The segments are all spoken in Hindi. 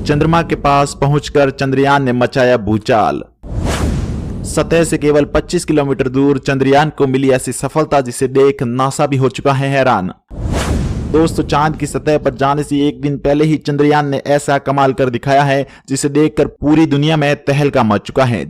चंद्रमा के पास पहुंचकर चंद्रयान ने मचाया भूचाल। सतह से केवल 25 किलोमीटर दूर चंद्रयान को मिली ऐसी सफलता जिसे देख नासा भी हो चुका है हैरान। दोस्तों, चांद की सतह पर जाने से एक दिन पहले ही चंद्रयान ने ऐसा कमाल कर दिखाया है जिसे देखकर पूरी दुनिया में तहलका मच चुका है।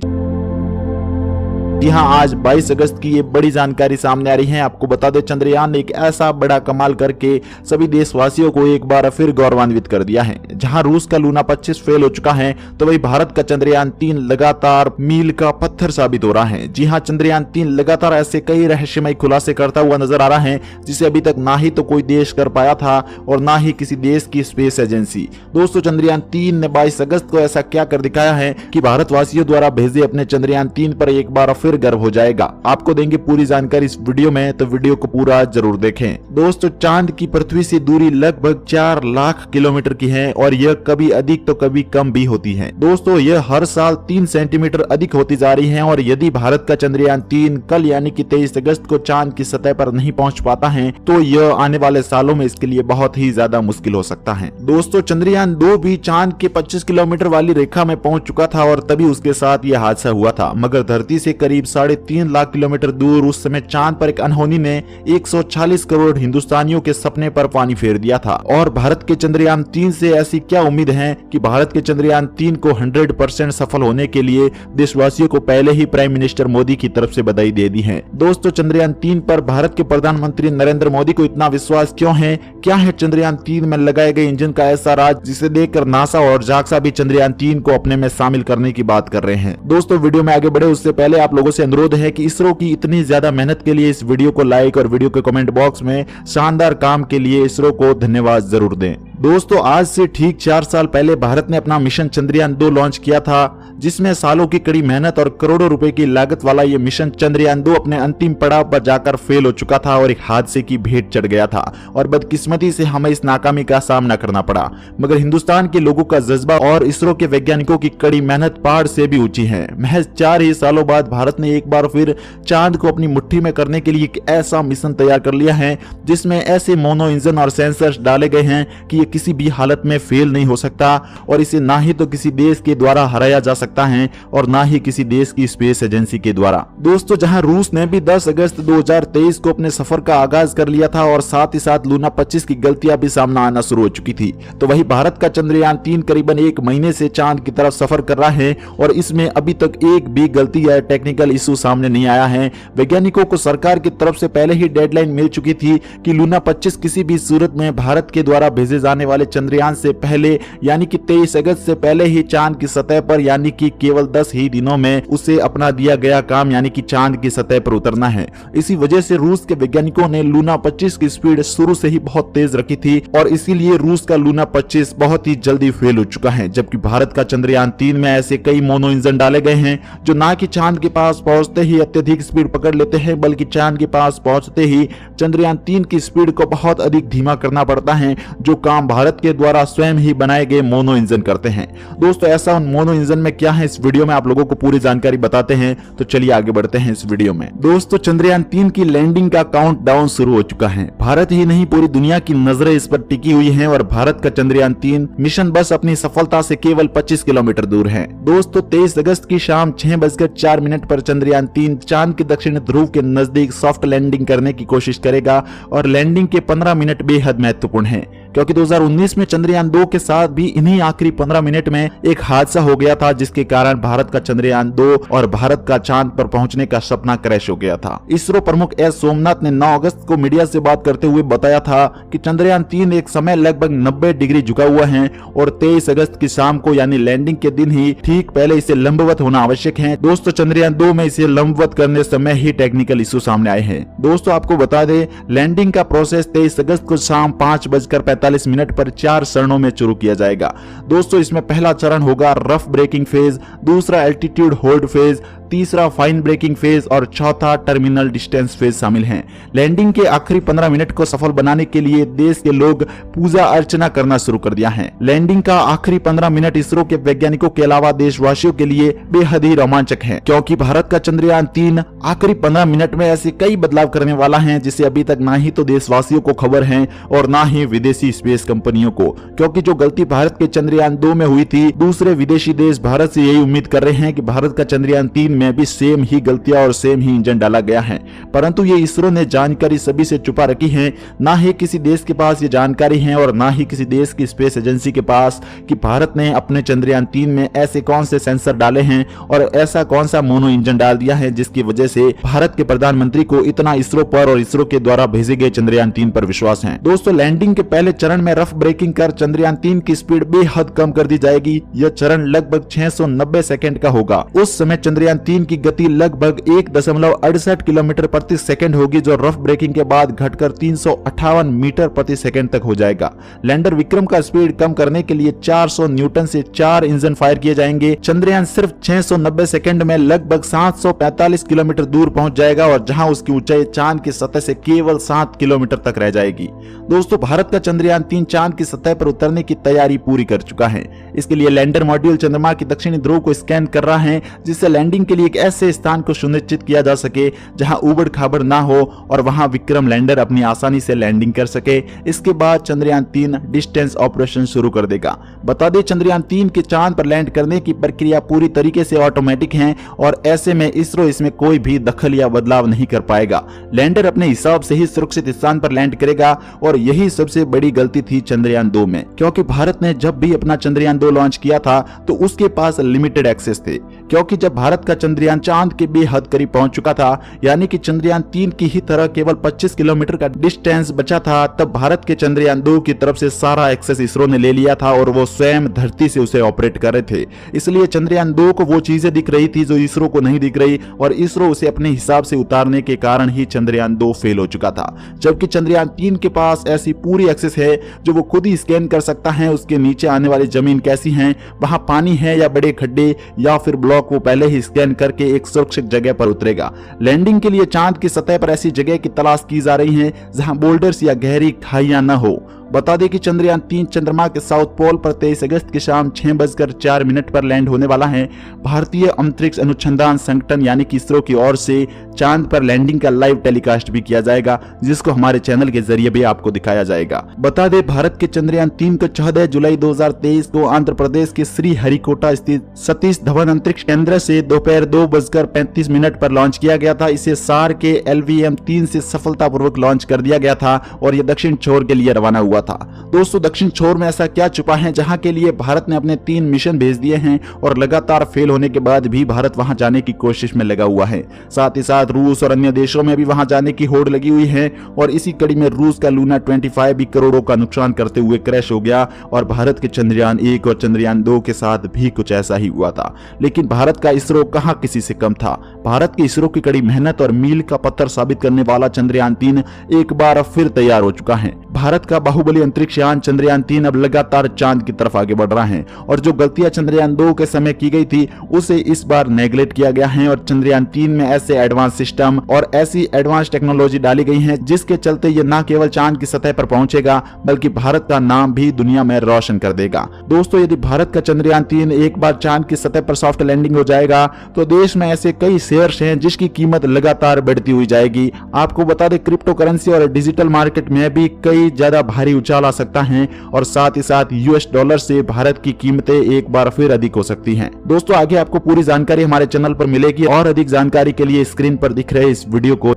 जी हां, आज 22 अगस्त की ये बड़ी जानकारी सामने आ रही है। आपको बता दें, चंद्रयान ने एक ऐसा बड़ा कमाल करके सभी देशवासियों को एक बार फिर गौरवान्वित कर दिया है। जहां रूस का लूना 25 फेल हो चुका है, तो वही भारत का चंद्रयान 3 लगातार मील का पत्थर साबित हो रहा है। जी हां, चंद्रयान 3 लगातार ऐसे कई रहस्यमय खुलासे करता हुआ नजर आ रहा है जिसे अभी तक ना ही तो कोई देश कर पाया था और ना ही किसी देश की स्पेस एजेंसी। दोस्तों, चंद्रयान 3 ने 22 अगस्त को ऐसा क्या कर दिखाया है कि भारतवासियों द्वारा भेजे अपने चंद्रयान 3 पर एक बार फिर गर्व हो जाएगा। आपको देंगे पूरी जानकारी इस वीडियो में, तो वीडियो को पूरा जरूर देखें। दोस्तों, चांद की पृथ्वी से दूरी लगभग 4 लाख किलोमीटर की है और यह कभी अधिक तो कभी कम भी होती है। दोस्तों, यह हर साल 3 सेंटीमीटर अधिक होती जा रही है और यदि भारत का चंद्रयान 3 कल यानी कि 23 अगस्त को चांद की सतह पर नहीं पहुंच पाता है तो यह आने वाले सालों में इसके लिए बहुत ही ज्यादा मुश्किल हो सकता है। दोस्तों, चंद्रयान 2 भी चांद के 25 किलोमीटर वाली रेखा में पहुंच चुका था और तभी उसके साथ यह हादसा हुआ था, मगर धरती से करीब 3.5 लाख किलोमीटर दूर उस समय चांद पर एक अनहोनी ने 140 करोड़ हिंदुस्तानियों के सपने पर पानी फेर दिया था। और भारत के चंद्रयान 3 से ऐसी क्या उम्मीद है कि भारत के चंद्रयान 3 को 100% सफल होने के लिए देशवासियों को पहले ही प्राइम मिनिस्टर मोदी की तरफ से बधाई दे दी है। दोस्तों, चंद्रयान 3 पर भारत के प्रधानमंत्री नरेंद्र मोदी को इतना विश्वास क्यों है? क्या है चंद्रयान 3 में लगाए गए इंजन का ऐसा राज जिसे देखकर नासा और जाक्सा भी चंद्रयान 3 को अपने में शामिल करने की बात कर रहे हैं। दोस्तों, वीडियो में आगे बढ़े उससे पहले आप लोगों से अनुरोध है कि इसरो की इतनी ज्यादा मेहनत के लिए इस वीडियो को लाइक और वीडियो के कमेंट बॉक्स में शानदार काम के लिए इसरो को धन्यवाद जरूर दें। दोस्तों, आज से ठीक 4 साल पहले भारत ने अपना मिशन चंद्रयान 2 लॉन्च किया था, जिसमें सालों की कड़ी मेहनत और करोड़ों रुपए की लागत वाला ये मिशन चंद्रयान 2 अपने अंतिम पड़ाव पर जाकर फेल हो चुका था और एक हादसे की भेंट चढ़ गया था और बदकिस्मती से हमें इस नाकामी का सामना करना पड़ा। मगर हिंदुस्तान के लोगों का जज्बा और इसरो के वैज्ञानिकों की कड़ी मेहनत पहाड़ से भी ऊंची है। महज 4 ही सालों बाद भारत ने एक बार फिर चांद को अपनी मुट्ठी में करने के लिए एक ऐसा मिशन तैयार कर लिया है जिसमें ऐसे मोनो इंजन और सेंसर्स डाले गए हैं कि ये किसी भी हालत में फेल नहीं हो सकता और इसे ना ही तो किसी देश के द्वारा हराया जा सकता है और ना ही किसी देश की स्पेस एजेंसी के द्वारा। दोस्तों, जहां रूस ने भी 10 अगस्त 2023 को अपने सफर का आगाज कर लिया था और साथ ही साथ लूना 25 की गलतियां भी सामने आना शुरू हो चुकी थी, तो वही भारत का चंद्रयान 3 करीबन 1 महीने से चांद की तरफ सफर कर रहा है और इसमें अभी तक एक भी गलती या टेक्निकल इशू सामने नहीं आया है। वैज्ञानिकों को सरकार की तरफ से पहले ही डेडलाइन मिल चुकी थी कि लूना 25 किसी भी सूरत में भारत के द्वारा भेजे जाने वाले चंद्रयान से पहले यानी कि 23 अगस्त से पहले ही चांद की सतह पर यानी कि केवल 10 ही दिनों में उसे अपना दिया गया काम यानी कि चांद की सतह पर उतरना है। इसी वजह से रूस के वैज्ञानिकों ने लूना 25 की स्पीड शुरू से ही बहुत तेज रखी थी और इसीलिए रूस का लूना 25 बहुत ही जल्दी फेल हो चुका है, जबकि भारत का चंद्रयान 3 में ऐसे कई मोनो इंजन डाले गए हैं जो ना कि चांद के पास पहुंचते ही अत्यधिक स्पीड पकड़ लेते हैं, बल्कि चांद के पास पहुंचते ही चंद्रयान 3 की स्पीड को बहुत अधिक धीमा करना पड़ता है, जो काम भारत के द्वारा स्वयं ही बनाए गए मोनो इंजन करते हैं। दोस्तों, ऐसा उन मोनो इंजन में क्या है इस वीडियो में आप लोगों को पूरी जानकारी बताते हैं, तो चलिए आगे बढ़ते हैं इस वीडियो में। दोस्तों, चंद्रयान 3 की लैंडिंग का काउंटडाउन शुरू हो चुका है। भारत ही नहीं पूरी दुनिया की नजरें इस पर टिकी हुई हैं और भारत का चंद्रयान 3 मिशन बस अपनी सफलता से केवल 25 किलोमीटर दूर है। दोस्तों, 23 अगस्त की शाम 6:04 पर चंद्रयान 3 चांद के दक्षिण ध्रुव के नजदीक सॉफ्ट लैंडिंग करने की कोशिश करेगा और लैंडिंग के 15 मिनट बेहद महत्वपूर्ण है, क्योंकि 2019 में चंद्रयान 2 के साथ भी इन्हीं आखिरी 15 मिनट में एक हादसा हो गया था, जिसके कारण भारत का चंद्रयान 2 और भारत का चांद पर पहुंचने का सपना क्रैश हो गया था। इसरो प्रमुख एस सोमनाथ ने 9 अगस्त को मीडिया से बात करते हुए बताया था कि चंद्रयान 3 एक समय लगभग 90 डिग्री झुका हुआ है और 23 अगस्त की शाम को यानी लैंडिंग के दिन ही ठीक पहले इसे लंबवत होना आवश्यक है। दोस्तों, चंद्रयान 2 में इसे लंबवत करने समय ही टेक्निकल इशू सामने आए हैं। दोस्तों, आपको बता दें, लैंडिंग का प्रोसेस 23 अगस्त को शाम 5:45 पर 4 चरणों में शुरू किया जाएगा। दोस्तों, इसमें पहला चरण होगा रफ ब्रेकिंग फेज, दूसरा एल्टीट्यूड होल्ड फेज, तीसरा फाइन ब्रेकिंग फेज और चौथा टर्मिनल डिस्टेंस फेज शामिल हैं। लैंडिंग के आखिरी 15 मिनट को सफल बनाने के लिए देश के लोग पूजा अर्चना करना शुरू कर दिया है। लैंडिंग का आखिरी 15 मिनट इसरो के वैज्ञानिकों के अलावा देशवासियों के लिए बेहद ही रोमांचक है, क्योंकि भारत का चंद्रयान 3 आखिरी 15 मिनट में ऐसे कई बदलाव करने वाला है जिसे अभी तक ना ही तो देशवासियों को खबर है और ना ही विदेशी स्पेस कंपनियों को, क्योंकि जो गलती भारत के चंद्रयान 2 में हुई थी, दूसरे विदेशी देश भारत से यही उम्मीद कर रहे हैं कि भारत का चंद्रयान 3 में भी सेम ही गलतियां और सेम ही इंजन डाला गया है। परंतु ये इसरो ने जानकारी सभी से छुपा रखी है। ना ही किसी देश के पास ये जानकारी है और ना ही किसी देश की स्पेस एजेंसी के पास कि भारत ने अपने चंद्रयान 3 में ऐसे कौन से सेंसर डाले हैं और ऐसा कौन सा मोनो इंजन डाल दिया है जिसकी वजह से भारत के प्रधानमंत्री को इतना इसरो पर और इसरो के द्वारा भेजे गए चंद्रयान 3 पर विश्वास है। दोस्तों, लैंडिंग के पहले चरण में रफ ब्रेकिंग कर चंद्रयान 3 की स्पीड बेहद कम कर दी जाएगी। यह चरण लगभग 690 सेकंड का होगा। उस समय चंद्रयान 3 की गति लगभग 1.68 किलोमीटर प्रति सेकंड होगी, जो रफ ब्रेकिंग के बाद घटकर 358 मीटर प्रति सेकंड तक हो जाएगा। लैंडर विक्रम का स्पीड कम करने के लिए 400 न्यूटन से 4 इंजन फायर किए जाएंगे। चंद्रयान सिर्फ 690 सेकंड में लगभग 745 किलोमीटर दूर पहुंच जाएगा और जहां उसकी ऊंचाई चांद की सतह से केवल 7 किलोमीटर तक रह जाएगी। दोस्तों, भारत का चंद्रयान 3 चांद की सतह पर उतरने की तैयारी पूरी कर चुका है। इसके लिए लैंडर मॉड्यूल चंद्रमा की दक्षिणी ध्रुव को स्कैन कर रहा है, जिससे लैंडिंग के लिए एक ऐसे स्थान को सुनिश्चित किया जा सके जहां उबड़ खाबड़ ना हो और वहां विक्रम लैंडर अपनी आसानी से लैंडिंग कर सके। इसके बाद चंद्रयान 3 डिस्टेंस ऑपरेशन शुरू कर देगा। बता दें, चंद्रयान 3 के चांद पर लैंड करने की प्रक्रिया पूरी तरीके से ऑटोमेटिक है और ऐसे में इसरो इसमें कोई भी दखल या बदलाव नहीं कर पाएगा। लैंडर अपने हिसाब से ही सुरक्षित स्थान पर लैंड करेगा और यही सबसे बड़ी गलती थी चंद्रयान 2 में, क्योंकि भारत ने जब भी अपना चंद्रयान 2 लॉन्च किया था तो उसके पास लिमिटेड एक्सेस थे, क्योंकि जब भारत का चंद्रयान चांद के बेहद करीब पहुंच चुका था, यानी कि चंद्रयान 3 की ही तरह केवल 25 किलोमीटर का डिस्टेंस बचा था, तब भारत के चंद्रयान 2 की तरफ से सारा एक्सेस इसरो ने ले लिया था और वो स्वयं धरती से उसे ऑपरेट कर रहे थे। इसलिए चंद्रयान 2 को वो चीजें दिख रही थी जो इसरो को नहीं दिख रही और इसरो उसे अपने हिसाब से उतारने के कारण ही चंद्रयान 2 फेल हो चुका था। जबकि चंद्रयान 3 के पास ऐसी पूरी एक्सेस है जो वो खुद ही स्कैन कर सकता है। उसके नीचे आने वाली जमीन कैसी है, वहां पानी है या बड़े खड्डे या फिर ब्लॉक, वो पहले ही स्कैन करके एक सुरक्षित जगह पर उतरेगा। लैंडिंग के लिए चांद की सतह पर ऐसी जगह की तलाश की जा रही है जहां बोल्डर्स या गहरी खाइयां न हो। बता दें कि चंद्रयान 3 चंद्रमा के साउथ पोल पर 23 अगस्त की शाम 6:04 पर लैंड होने वाला है। भारतीय अंतरिक्ष अनुसंधान संगठन यानी कि इसरो की ओर से चांद पर लैंडिंग का लाइव टेलीकास्ट भी किया जाएगा, जिसको हमारे चैनल के जरिए भी आपको दिखाया जाएगा। बता दें, भारत के चंद्रयान 3 को 14 जुलाई 2023 को आंध्र प्रदेश के श्री हरिकोटा स्थित सतीश धवन अंतरिक्ष केंद्र से दोपहर 2:35 पर लॉन्च किया गया था। इसे सार के LVM-3 से सफलतापूर्वक लॉन्च कर दिया गया था और यह दक्षिण छोर के लिए रवाना हुआ था। दोस्तों, दक्षिण छोर में ऐसा क्या छुपा है जहां के लिए भारत ने अपने 3 मिशन भेज दिए हैं और लगातार फेल होने के बाद भी भारत वहां जाने की कोशिश में लगा हुआ है। साथ ही साथ रूस और अन्य देशों में भी वहां जाने की होड़ लगी हुई है और इसी कड़ी में रूस का लूना 25 भी करोड़ों का नुकसान करते हुए क्रैश हो गया और भारत के चंद्रयान 1 और चंद्रयान 2 के साथ भी कुछ ऐसा ही हुआ था। लेकिन भारत का इसरो कहां किसी से कम था। भारत के इसरो की कड़ी मेहनत और मील का पत्थर साबित करने वाला चंद्रयान 3 एक बार फिर तैयार हो चुका है। भारत का बाहुबली अंतरिक्ष यान चंद्रयान 3 अब लगातार चांद की तरफ आगे बढ़ रहा है और जो गलतियां चंद्रयान 2 के समय की गई थी उसे इस बार नेगलेक्ट किया गया है और चंद्रयान 3 में ऐसे एडवांस सिस्टम और ऐसी एडवांस टेक्नोलॉजी डाली गई है जिसके चलते ये न केवल चांद की सतह पर पहुंचेगा बल्कि भारत का नाम भी दुनिया में रोशन कर देगा। दोस्तों, यदि भारत का चंद्रयान 3 एक बार चांद की सतह पर सॉफ्ट लैंडिंग हो जाएगा तो देश में ऐसे कई शेयर्स हैं जिसकी कीमत लगातार बढ़ती हुई जाएगी। आपको बता दें, क्रिप्टो करेंसी और डिजिटल मार्केट में भी कई ज्यादा भारी उछाल आ सकता है और साथ ही साथ US डॉलर से भारत की कीमतें एक बार फिर अधिक हो सकती हैं। दोस्तों, आगे आपको पूरी जानकारी हमारे चैनल पर मिलेगी और अधिक जानकारी के लिए स्क्रीन पर दिख रहे इस वीडियो को